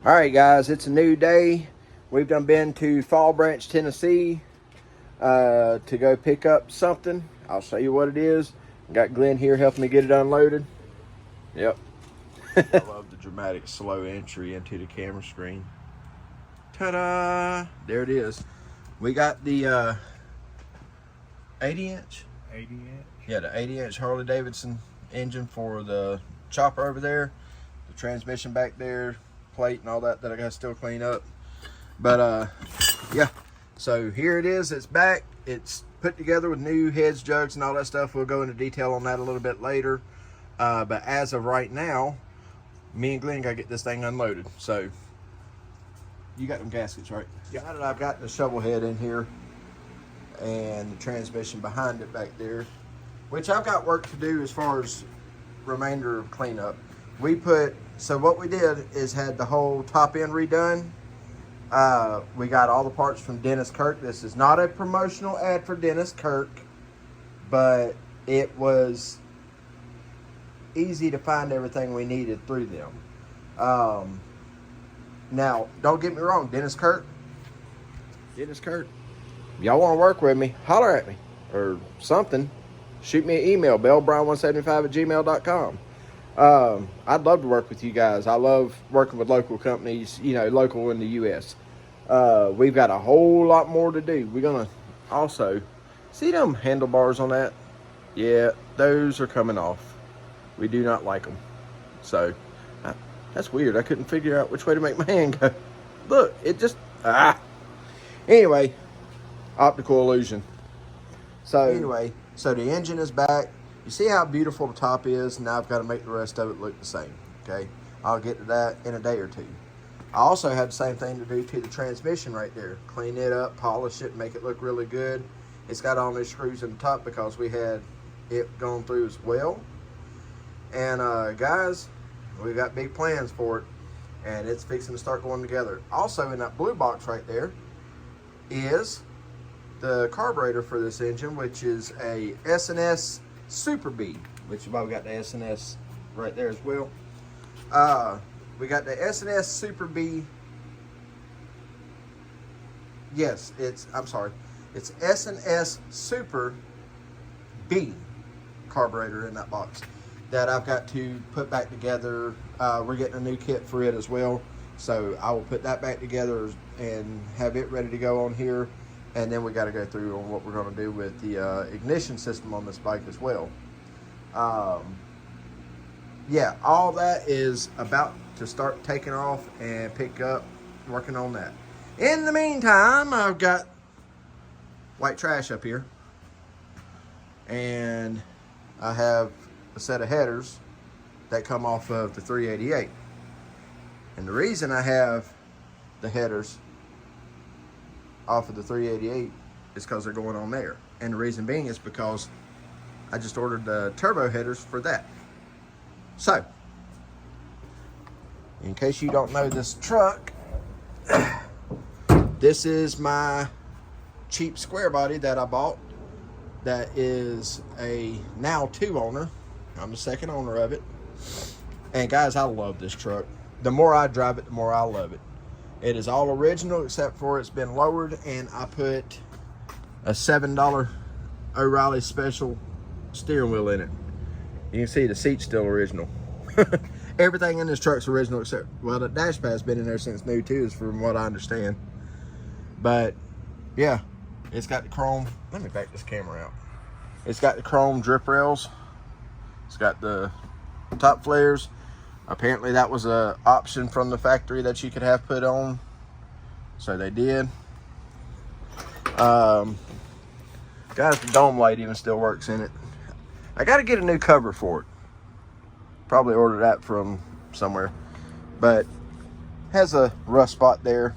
All right, guys, it's a new day. We've done been to Fall Branch, Tennessee to go pick up something. I'll show you what it is. Got Glenn here helping me get it unloaded. Yep. I love the dramatic slow entry into the camera screen. Ta-da! There it is. We got the 80-inch? 80-inch? Yeah, the 80-inch Harley-Davidson engine for the chopper over there. The transmission back there, plate and all that I gotta still clean up. But yeah, so here it is. It's back. It's put together with new heads, jugs, and all that stuff. We'll go into detail on that a little bit later. But as of right now, me and Glenn gotta get this thing unloaded. So you got them gaskets, right? Yeah. I've got the shovel head in here and the transmission behind it back there, which I've got work to do as far as remainder of cleanup. So what we did is had the whole top end redone. We got all the parts from Dennis Kirk. This is not a promotional ad for Dennis Kirk, but it was easy to find everything we needed through them. Now, don't get me wrong, Dennis Kirk, if y'all want to work with me, holler at me or something. Shoot me an email, bellbrown175@gmail.com. I'd love to work with you guys. I love working with local companies, local in the U.S. We've got a whole lot more to do. We're going to also, see them handlebars on that? Yeah, those are coming off. We do not like them. So, that's weird. I couldn't figure out which way to make my hand go. Look, it just, Anyway, optical illusion. So the engine is back. You see how beautiful the top is? Now I've got to make the rest of it look the same, okay? I'll get to that in a day or two. I also have the same thing to do to the transmission right there. Clean it up, polish it, make it look really good. It's got all new screws in the top because we had it gone through as well. And guys, we've got big plans for it, and it's fixing to start going together. Also in that blue box right there is the carburetor for this engine, which is a S&S Super B, which you've probably got the S&S right there as well. We got the S&S Super B. Yes, it's S&S Super B carburetor in that box that I've got to put back together. We're getting a new kit for it as well, so I will put that back together and have it ready to go on here. And then we got to go through on what we're going to do with the ignition system on this bike as well. Yeah, all that is about to start taking off and pick up, working on that. In the meantime, I've got white trash up here, and I have a set of headers that come off of the 388. And the reason I have the headers off of the 388 is because they're going on there. And the reason being is because I just ordered the turbo headers for that. So, in case you don't know this truck, this is my cheap square body that I bought. That is a now 2-owner. I'm the second owner of it. And guys, I love this truck. The more I drive it, the more I love it. It is all original except for it's been lowered, and I put a $7 O'Reilly Special steering wheel in it. You can see the seat's still original. Everything in this truck's original except, well, the dash pad's been in there since new too, is from what I understand. But yeah, it's got the chrome. Let me back this camera out. It's got the chrome drip rails. It's got the top flares. Apparently that was an option from the factory that you could have put on. So they did. Guys, the dome light even still works in it. I got to get a new cover for it. Probably order that from somewhere. But has a rough spot there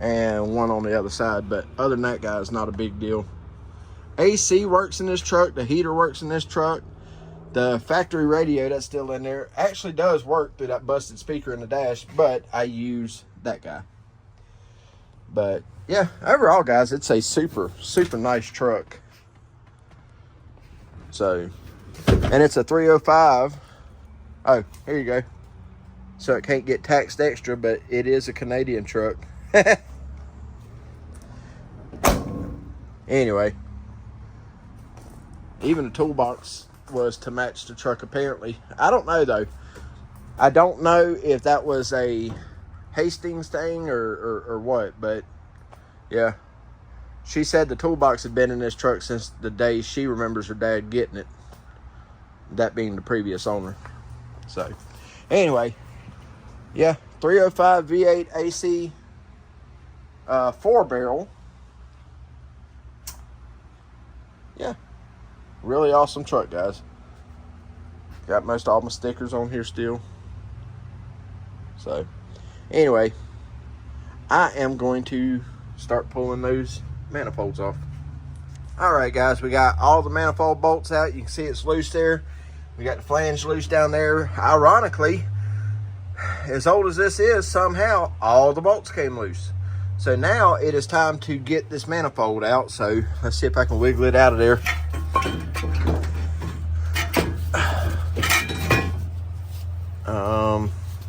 and one on the other side. But other than that, guys, not a big deal. AC works in this truck. The heater works in this truck. The factory radio that's still in there actually does work through that busted speaker in the dash, but I use that guy. But yeah, overall, guys, it's a super nice truck. So, and it's a 305. Oh, here you go. so it can't get taxed extra, but it is a Canadian truck. Anyway, even the toolbox was to match the truck apparently. I don't know though. I don't know if that was a Hastings thing or what, but yeah. She said the toolbox had been in this truck since the day she remembers her dad getting it. That being the previous owner. So, anyway, yeah, 305 V8 AC 4-barrel. Yeah, really awesome truck, guys. Got most all my stickers on here still. So, anyway, I am going to start pulling those manifolds off. All right, guys, we got all the manifold bolts out. You can see it's loose there. We got the flange loose down there. Ironically, as old as this is, somehow all the bolts came loose. So now it is time to get this manifold out. So let's see if I can wiggle it out of there.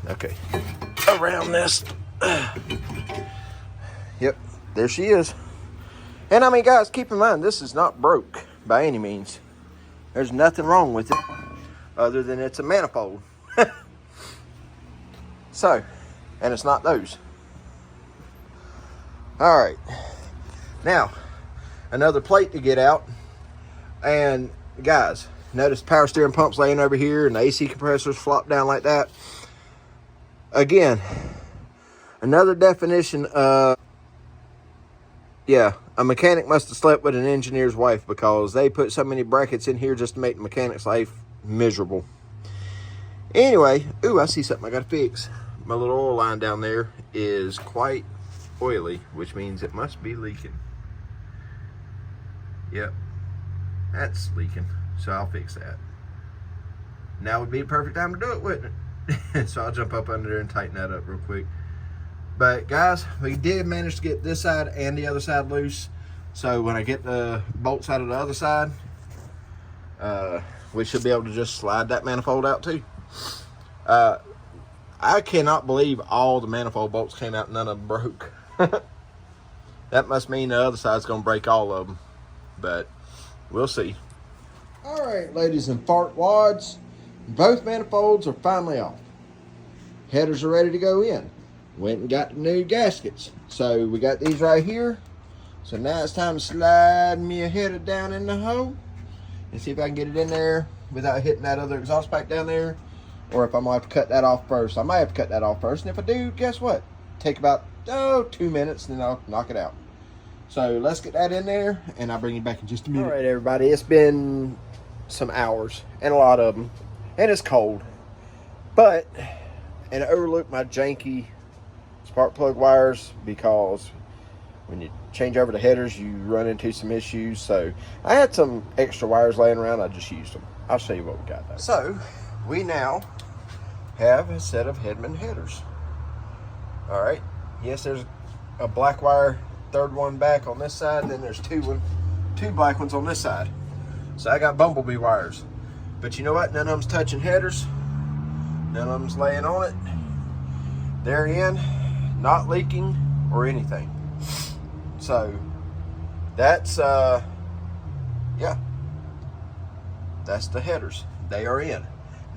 Okay, around this. Yep, there she is. And I mean, guys, keep in mind, this is not broke by any means. There's nothing wrong with it other than it's a manifold. So, and it's not those. All right, now another plate to get out. And guys, notice power steering pump's laying over here and the AC compressors flop down like that. Again, another definition of, yeah, a mechanic must have slept with an engineer's wife, because they put so many brackets in here just to make the mechanic's life miserable. Anyway, ooh, I see something I gotta fix. My little oil line down there is quite oily, which means it must be leaking. Yep, that's leaking, so I'll fix that. Now would be the perfect time to do it, wouldn't it? So I'll jump up under there and tighten that up real quick. But guys, we did manage to get this side and the other side loose. So when I get the bolts out of the other side, we should be able to just slide that manifold out too. I cannot believe all the manifold bolts came out and none of them broke. That must mean the other side's gonna break all of them, but we'll see. All right, ladies and fart wads, both manifolds are finally off. Headers are ready to go in. Went and got the new gaskets. So we got these right here. So now it's time to slide me a header down in the hole and see if I can get it in there without hitting that other exhaust pipe down there, or if I'm gonna have to cut that off first. I might have to cut that off first, and if I do, guess what? Take about 2 minutes and then I'll knock it out. So let's get that in there and I'll bring you back in just a minute. All right, everybody, it's been some hours and a lot of them, and it's cold, but and I overlooked my janky spark plug wires, because when you change over the headers you run into some issues. So I had some extra wires laying around, I just used them. I'll show you what we got though. So we now have a set of Hedman headers. All right, yes, there's a black wire, third one back on this side, then there's two black ones on this side. So I got bumblebee wires, but you know what, none of them's touching headers, none of them's laying on it. They're in, not leaking or anything. So that's yeah, that's the headers. They are in.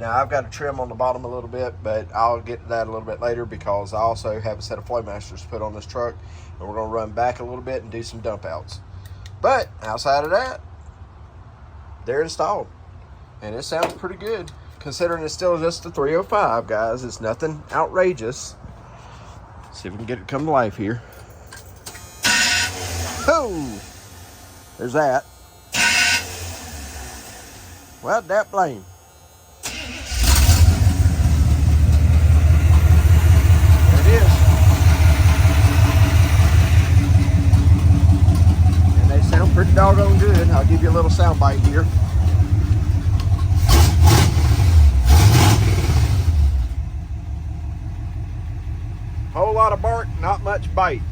Now I've got to trim on the bottom a little bit, but I'll get to that a little bit later, because I also have a set of Flowmasters to put on this truck, and we're going to run back a little bit and do some dump outs. But outside of that, they're installed, and it sounds pretty good considering it's still just a 305, guys. It's nothing outrageous. Let's see if we can get it to come to life here. Oh, there's that. Well, that blame. There it is. And they sound pretty doggone good. I'll give you a little sound bite here. Whole lot of bark, not much bite.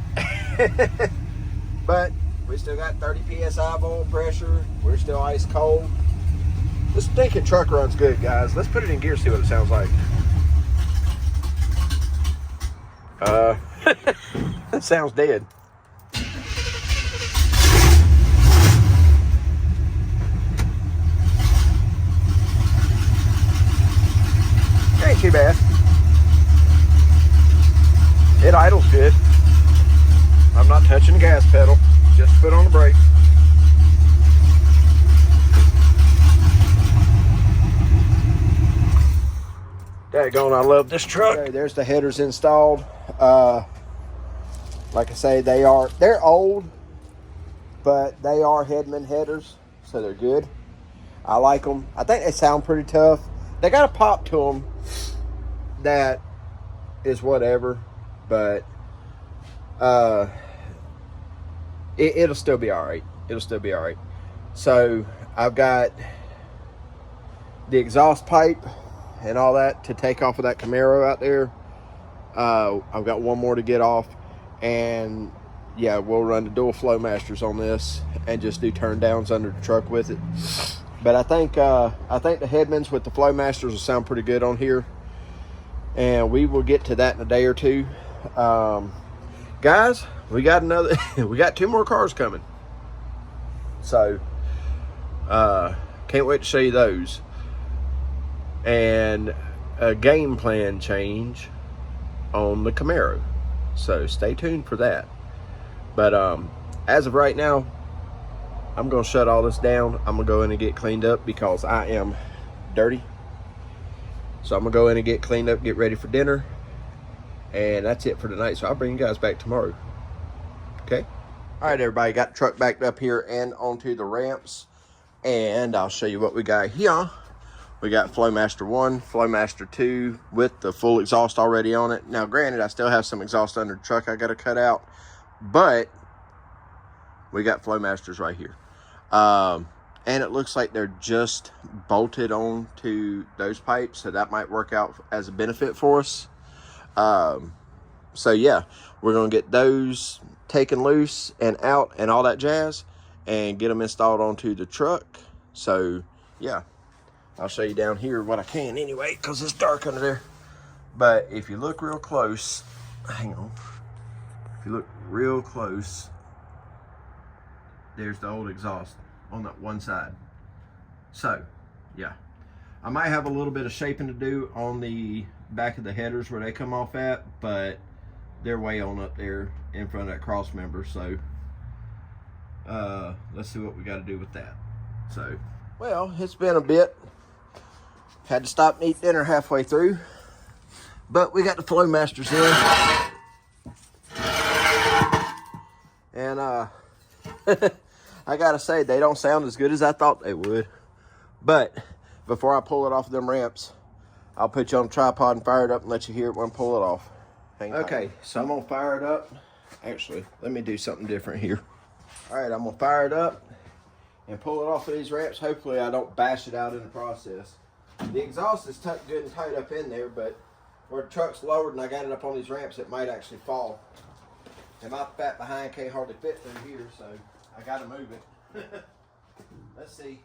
But we still got 30 psi of oil pressure. We're still ice cold. This stinking truck runs good, guys. Let's put it in gear, see what it sounds like. That sounds dead. Ain't too bad. It idles good. I'm not touching the gas pedal, just put on the brake. Daggone, I love this truck. Okay, there's the headers installed. Like I say, they're old, but they are Hedman headers, so they're good. I like them. I think they sound pretty tough. They got a pop to them that is whatever, but it'll still be all right. It'll still be all right. So I've got the exhaust pipe and all that to take off of that Camaro out there. I've got one more to get off, and yeah, we'll run the dual Flowmasters on this and just do turn downs under the truck with it. But I think the Hedmans with the Flowmasters will sound pretty good on here, and we will get to that in a day or two. Guys, we got we got 2 more cars coming, so can't wait to show you those, and a game plan change on the Camaro, so stay tuned for that. But as of right now, I'm gonna shut all this down. I'm gonna go in and get cleaned up because I am dirty. So I'm gonna go in and get cleaned up, get ready for dinner, and that's it for tonight. So I'll bring you guys back tomorrow. Okay? All right, everybody, got the truck backed up here and onto the ramps, and I'll show you what we got here. We got Flowmaster 1, Flowmaster 2 with the full exhaust already on it. Now, granted, I still have some exhaust under the truck I got to cut out, but we got Flowmasters right here. And it looks like they're just bolted on to those pipes, so that might work out as a benefit for us. So yeah, we're gonna get those taken loose and out and all that jazz and get them installed onto the truck. So yeah, I'll show you down here what I can anyway, because it's dark under there. But if you look real close, hang on, if you look real close, there's the old exhaust on that one side. So yeah, I might have a little bit of shaping to do on the back of the headers where they come off at, but they're way on up there in front of that cross member. So let's see what we got to do with that. So, well, it's been a bit. Had to stop and eat dinner halfway through, but we got the Flowmasters in, and I gotta say, they don't sound as good as I thought they would. But before I pull it off of them ramps, I'll put you on a tripod and fire it up and let you hear it when I pull it off. Okay, so I'm gonna fire it up. Actually, let me do something different here. All right, I'm gonna fire it up and pull it off of these ramps. Hopefully I don't bash it out in the process. The exhaust is tucked good and tight up in there, but where the truck's lowered and I got it up on these ramps, it might actually fall. And my fat behind can't hardly fit through here, so I gotta move it. Let's see.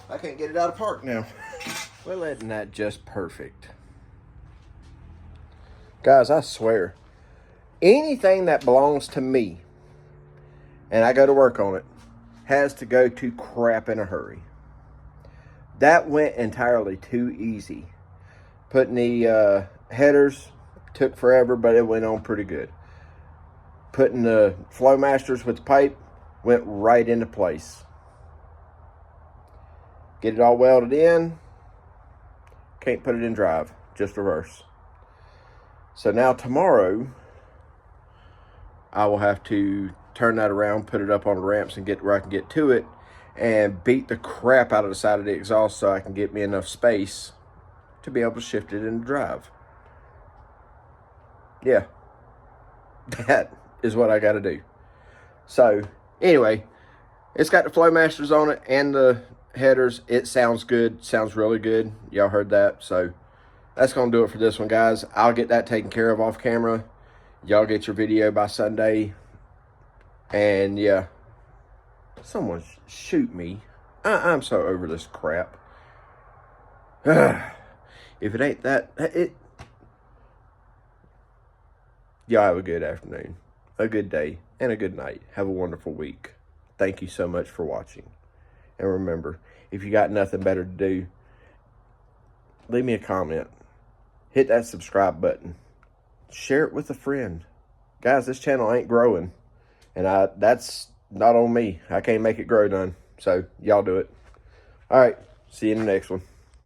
I can't get it out of park now. Well, isn't that just perfect? Guys, I swear, anything that belongs to me and I go to work on it has to go to crap in a hurry. That went entirely too easy. Putting the headers took forever, but it went on pretty good. Putting the Flowmasters with the pipe went right into place. Get it all welded in. Can't put it in drive, just reverse. So now tomorrow, I will have to turn that around, put it up on the ramps and get where I can get to it, and beat the crap out of the side of the exhaust so I can get me enough space to be able to shift it into drive. Yeah, that is what I got to do. So anyway, it's got the Flowmasters on it and the headers. It sounds good, sounds really good. Y'all heard that. So that's gonna do it for this one, guys. I'll get that taken care of off camera. Y'all get your video by Sunday. And yeah, someone shoot me. I'm so over this crap. If it ain't that, y'all have a good afternoon, a good day, and a good night. Have a wonderful week. Thank you so much for watching. And remember, if you got nothing better to do, leave me a comment. Hit that subscribe button. Share it with a friend. Guys, this channel ain't growing. And that's not on me. I can't make it grow none. So, y'all do it. All right. See you in the next one.